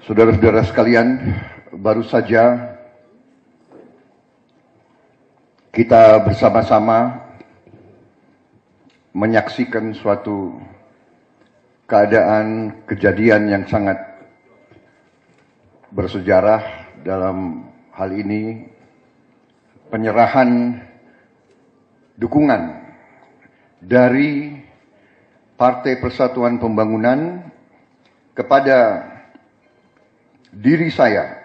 Saudara-saudara sekalian, baru saja kita bersama-sama menyaksikan suatu keadaan kejadian yang sangat bersejarah dalam hal ini, penyerahan dukungan dari Partai Persatuan Pembangunan kepada diri saya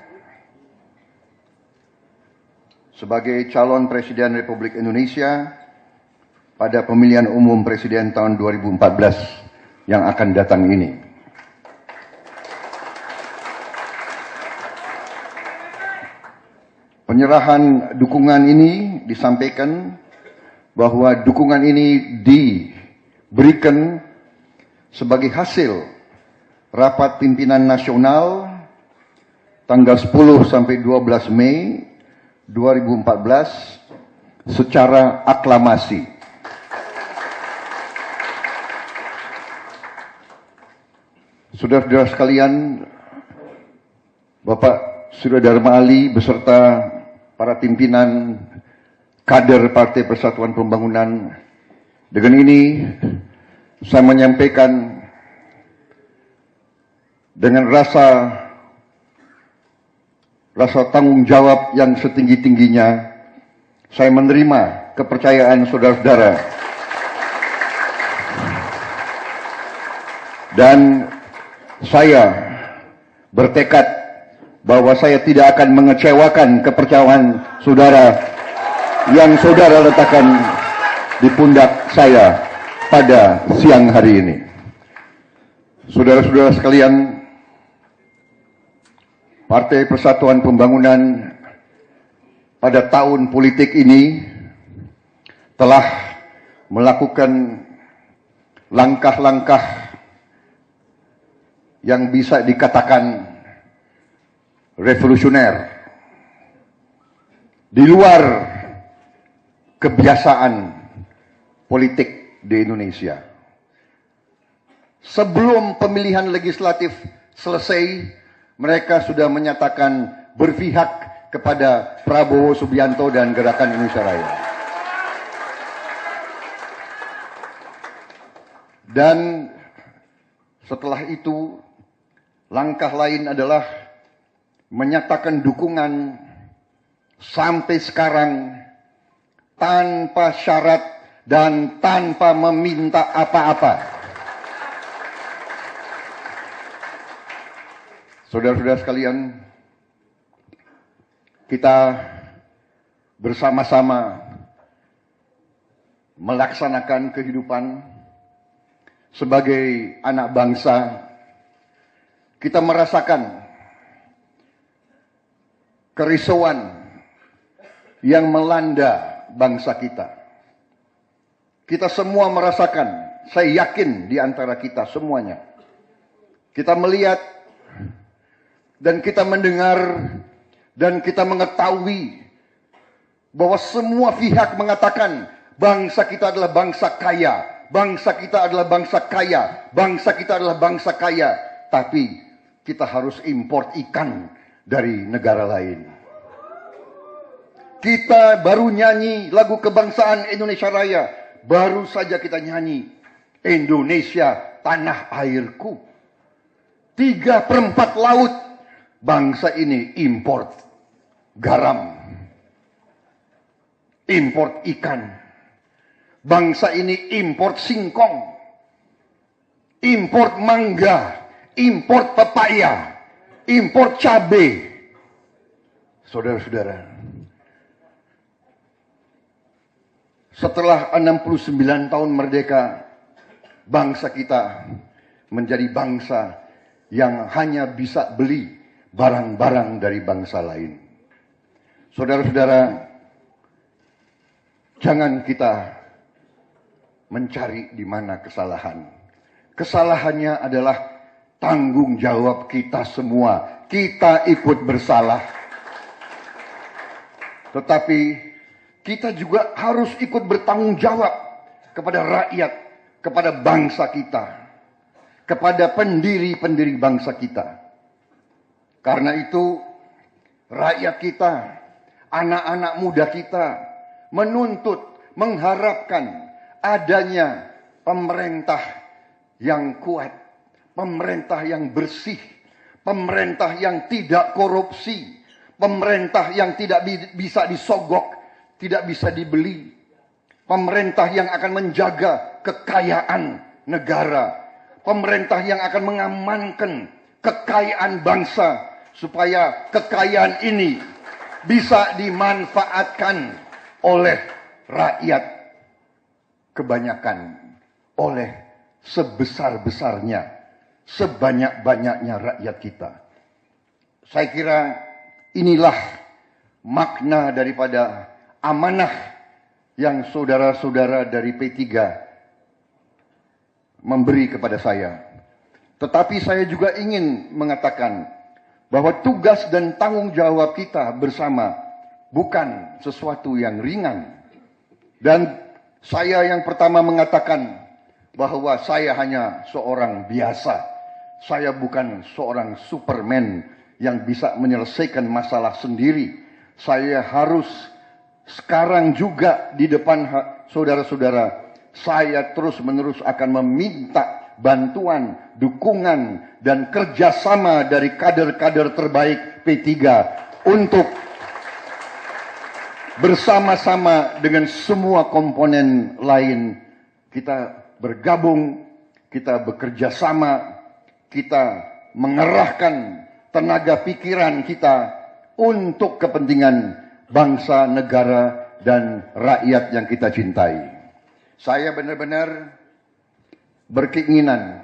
sebagai calon Presiden Republik Indonesia pada pemilihan umum Presiden tahun 2014 yang akan datang ini. Penyerahan dukungan ini disampaikan bahwa dukungan ini diberikan sebagai hasil rapat pimpinan nasional tanggal 10 sampai 12 Mei 2014 secara aklamasi. Saudara-saudara sekalian, Bapak Surya Dharma Ali beserta para pimpinan kader Partai Persatuan Pembangunan, dengan ini saya menyampaikan dengan rasa tanggung jawab yang setinggi-tingginya, saya menerima kepercayaan saudara-saudara dan saya bertekad bahwa saya tidak akan mengecewakan kepercayaan saudara yang saudara letakkan di pundak saya pada siang hari ini. Saudara-saudara sekalian, Partai Persatuan Pembangunan pada tahun politik ini telah melakukan langkah-langkah yang bisa dikatakan revolusioner di luar kebiasaan politik di Indonesia. Sebelum pemilihan legislatif selesai, mereka sudah menyatakan berpihak kepada Prabowo Subianto dan Gerakan Indonesia Raya. Dan setelah itu, langkah lain adalah menyatakan dukungan sampai sekarang tanpa syarat dan tanpa meminta apa-apa. Saudara-saudara sekalian, kita bersama-sama melaksanakan kehidupan sebagai anak bangsa. Kita merasakan kerisauan yang melanda bangsa kita. Kita semua merasakan, saya yakin di antara kita semuanya. Kita melihat dan kita mendengar dan kita mengetahui bahwa semua pihak mengatakan bangsa kita adalah bangsa kaya, bangsa kita adalah bangsa kaya, bangsa kita adalah bangsa kaya, tapi kita harus import ikan dari negara lain. Kita baru nyanyi lagu kebangsaan Indonesia Raya, baru saja kita nyanyi Indonesia tanah airku. 3/4 laut bangsa ini import garam, import ikan. Bangsa ini import singkong, import mangga, import pepaya, import cabai. Saudara-saudara, setelah 69 tahun merdeka, bangsa kita menjadi bangsa yang hanya bisa beli barang-barang dari bangsa lain. Saudara-saudara, jangan kita mencari di mana kesalahan. Kesalahannya adalah tanggung jawab kita semua. Kita ikut bersalah. Tetapi kita juga harus ikut bertanggung jawab kepada rakyat, kepada bangsa kita, kepada pendiri-pendiri bangsa kita. Karena itu rakyat kita, anak-anak muda kita menuntut, mengharapkan adanya pemerintah yang kuat, pemerintah yang bersih, pemerintah yang tidak korupsi, pemerintah yang tidak bisa disogok, tidak bisa dibeli, pemerintah yang akan menjaga kekayaan negara, pemerintah yang akan mengamankan kekayaan bangsa, supaya kekayaan ini bisa dimanfaatkan oleh rakyat kebanyakan, oleh sebesar-besarnya, sebanyak-banyaknya rakyat kita. Saya kira inilah makna daripada amanah yang saudara-saudara dari P3 memberi kepada saya. Tetapi saya juga ingin mengatakan bahwa tugas dan tanggung jawab kita bersama bukan sesuatu yang ringan. Dan saya yang pertama mengatakan bahwa saya hanya seorang biasa. Saya bukan seorang Superman yang bisa menyelesaikan masalah sendiri. Saya harus sekarang juga di depan saudara-saudara, saya terus-menerus akan meminta bantuan, dukungan, dan kerjasama dari kader-kader terbaik P3 untuk bersama-sama dengan semua komponen lain kita bergabung, kita bekerja sama, kita mengerahkan tenaga pikiran kita untuk kepentingan bangsa, negara, dan rakyat yang kita cintai. Saya benar-benar berkeinginan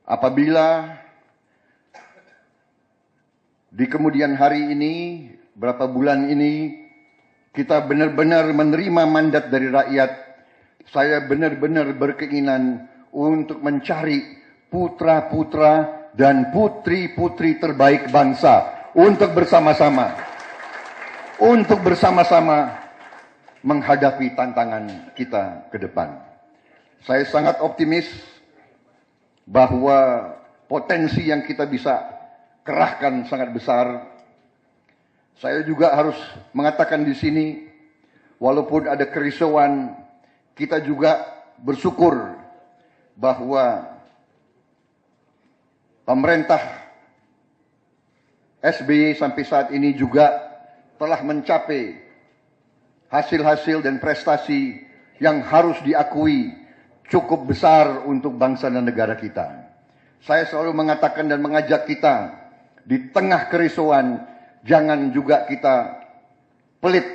apabila di kemudian hari ini, berapa bulan ini, kita benar-benar menerima mandat dari rakyat. Saya benar-benar berkeinginan untuk mencari putra-putra dan putri-putri terbaik bangsa untuk bersama-sama menghadapi tantangan kita ke depan. Saya sangat optimis bahwa potensi yang kita bisa kerahkan sangat besar. Saya juga harus mengatakan di sini, walaupun ada kerisauan, kita juga bersyukur bahwa pemerintah SBY sampai saat ini juga telah mencapai hasil-hasil dan prestasi yang harus diakui cukup besar untuk bangsa dan negara kita. Saya selalu mengatakan dan mengajak kita di tengah kerisauan, jangan juga kita pelit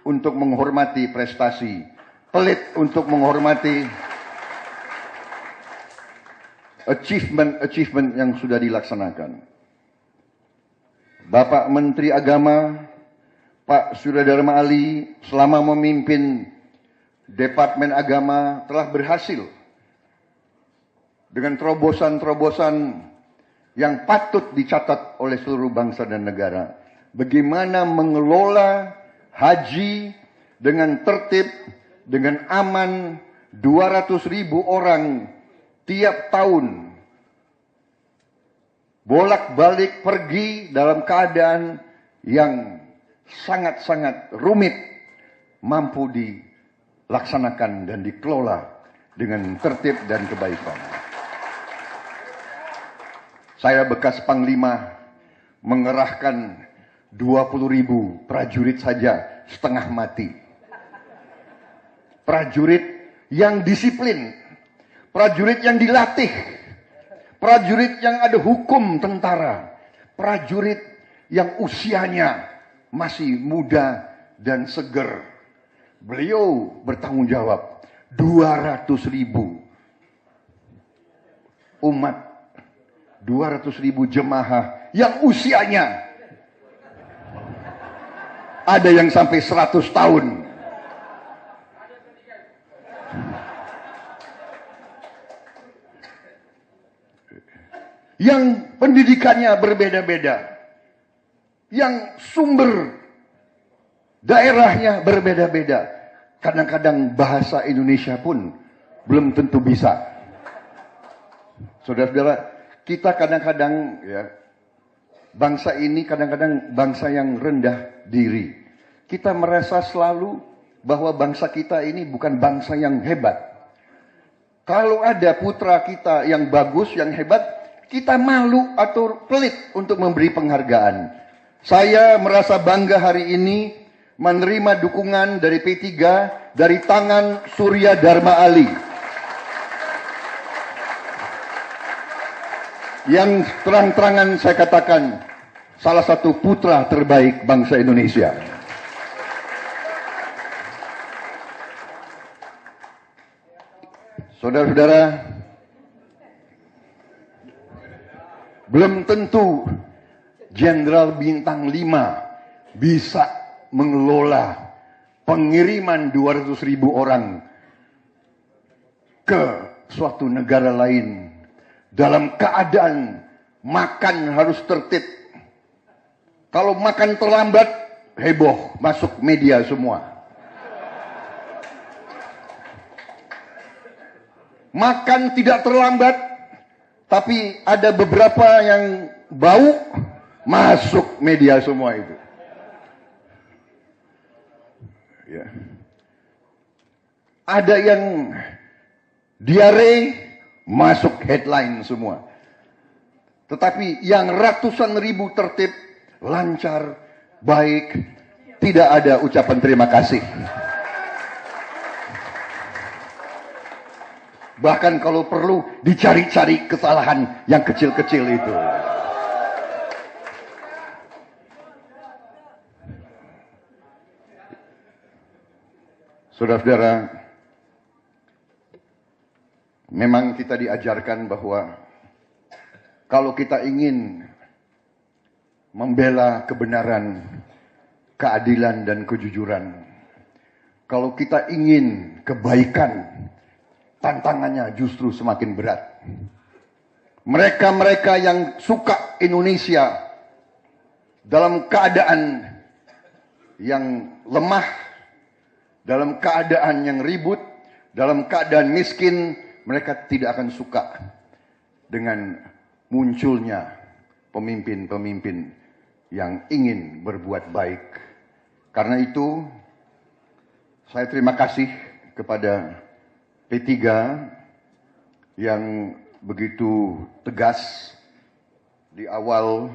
untuk menghormati prestasi, pelit untuk menghormati achievement yang sudah dilaksanakan. Bapak Menteri Agama, Pak Surya Dharma Ali, selama memimpin Departemen Agama telah berhasil dengan terobosan-terobosan yang patut dicatat oleh seluruh bangsa dan negara. Bagaimana mengelola haji dengan tertib, dengan aman, 200.000 orang tiap tahun bolak-balik pergi dalam keadaan yang sangat-sangat rumit, mampu dilaksanakan dan dikelola dengan tertib dan kebaikan. Saya bekas Panglima mengerahkan 20.000 prajurit saja setengah mati. Prajurit yang disiplin, prajurit yang dilatih, prajurit yang ada hukum tentara, prajurit yang usianya masih muda dan seger. Beliau bertanggung jawab 200.000 umat, 200.000 jemaah yang usianya ada yang sampai 100 tahun. Yang pendidikannya berbeda-beda, yang sumber daerahnya berbeda-beda. Kadang-kadang bahasa Indonesia pun belum tentu bisa. Saudara-saudara, kita kadang-kadang ya bangsa ini kadang-kadang bangsa yang rendah diri. Kita merasa selalu bahwa bangsa kita ini bukan bangsa yang hebat. Kalau ada putra kita yang bagus, yang hebat, kita malu atau pelit untuk memberi penghargaan. Saya merasa bangga hari ini menerima dukungan dari P3 dari tangan Surya Dharma Ali. Yang terang-terangan saya katakan salah satu putra terbaik bangsa Indonesia. Saudara-saudara, belum tentu Jenderal Bintang 5 bisa mengelola pengiriman 200.000 orang ke suatu negara lain dalam keadaan makan harus tertib. Kalau makan terlambat, heboh, masuk media semua. Makan tidak terlambat, tapi ada beberapa yang bau, masuk media semua itu. Ya. Ada yang diare, masuk headline semua. Tetapi yang ratusan ribu tertib, lancar, baik, tidak ada ucapan terima kasih. Bahkan kalau perlu dicari-cari kesalahan yang kecil-kecil itu. Saudara-saudara, memang kita diajarkan bahwa kalau kita ingin membela kebenaran, keadilan, dan kejujuran, kalau kita ingin kebaikan, tantangannya justru semakin berat. Mereka-mereka yang suka Indonesia dalam keadaan yang lemah, dalam keadaan yang ribut, dalam keadaan miskin, mereka tidak akan suka dengan munculnya pemimpin-pemimpin yang ingin berbuat baik. Karena itu, saya terima kasih kepada P3 yang begitu tegas di awal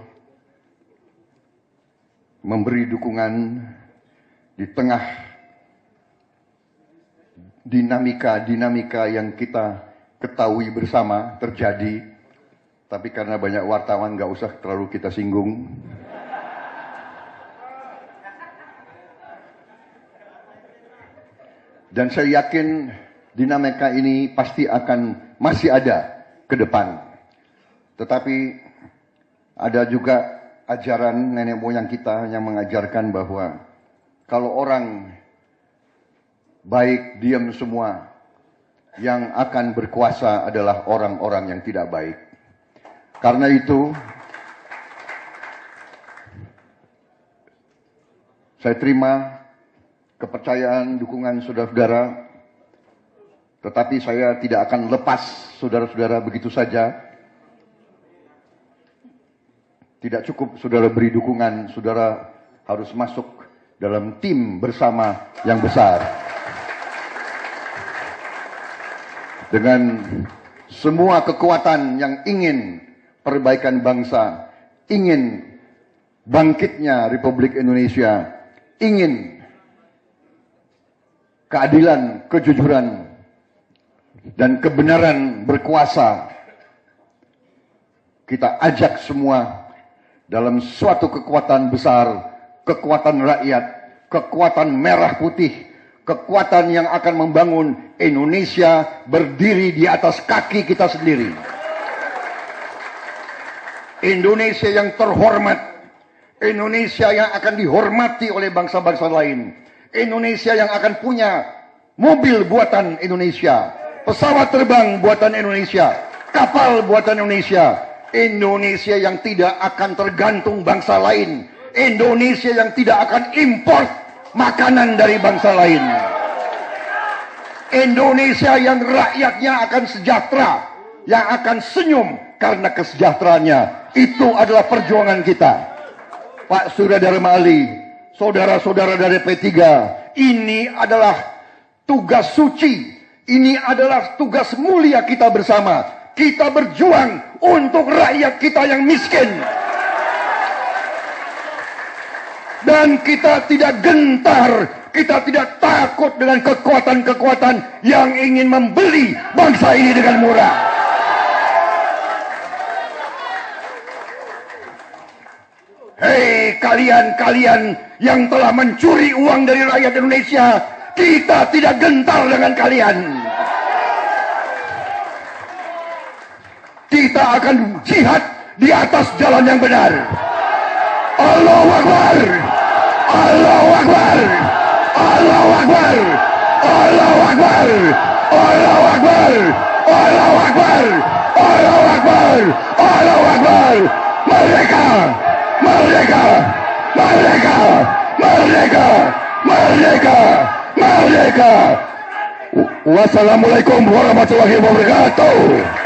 memberi dukungan di tengah dinamika-dinamika yang kita ketahui bersama terjadi, tapi karena banyak wartawan nggak usah terlalu kita singgung. Dan saya yakin dinamika ini pasti akan masih ada ke depan. Tetapi ada juga ajaran nenek moyang kita yang mengajarkan bahwa kalau orang baik diam semua, yang akan berkuasa adalah orang-orang yang tidak baik. Karena itu, saya terima kepercayaan, dukungan saudara-saudara, tetapi saya tidak akan lepas saudara-saudara begitu saja. Tidak cukup saudara beri dukungan, saudara harus masuk dalam tim bersama yang besar. Dengan semua kekuatan yang ingin perbaikan bangsa, ingin bangkitnya Republik Indonesia, ingin keadilan, kejujuran, dan kebenaran berkuasa, kita ajak semua dalam suatu kekuatan besar, kekuatan rakyat, kekuatan merah putih, kekuatan yang akan membangun Indonesia berdiri di atas kaki kita sendiri. Indonesia yang terhormat, Indonesia yang akan dihormati oleh bangsa-bangsa lain, Indonesia yang akan punya mobil buatan Indonesia, pesawat terbang buatan Indonesia, kapal buatan Indonesia, Indonesia yang tidak akan tergantung bangsa lain, Indonesia yang tidak akan import makanan dari bangsa lain, Indonesia yang rakyatnya akan sejahtera, yang akan senyum karena kesejahteraannya. Itu adalah perjuangan kita. Pak Surya Dharma Ali, saudara-saudara dari P3, ini adalah tugas suci. Ini adalah tugas mulia kita bersama. Kita berjuang untuk rakyat kita yang miskin. Dan kita tidak gentar, kita tidak takut dengan kekuatan-kekuatan yang ingin membeli bangsa ini dengan murah. Hei kalian-kalian yang telah mencuri uang dari rakyat Indonesia, kita tidak gentar dengan kalian. Kita akan jihad di atas jalan yang benar. Allahu Akbar, Allahu Akbar, Allahu Akbar, Allahu Akbar, Allahu Akbar, Allahu Akbar, Allahu Akbar, Allahu Akbar. Merdeka, merdeka, merdeka, merdeka, merdeka, merdeka. Wassalamualaikum warahmatullahi wabarakatuh.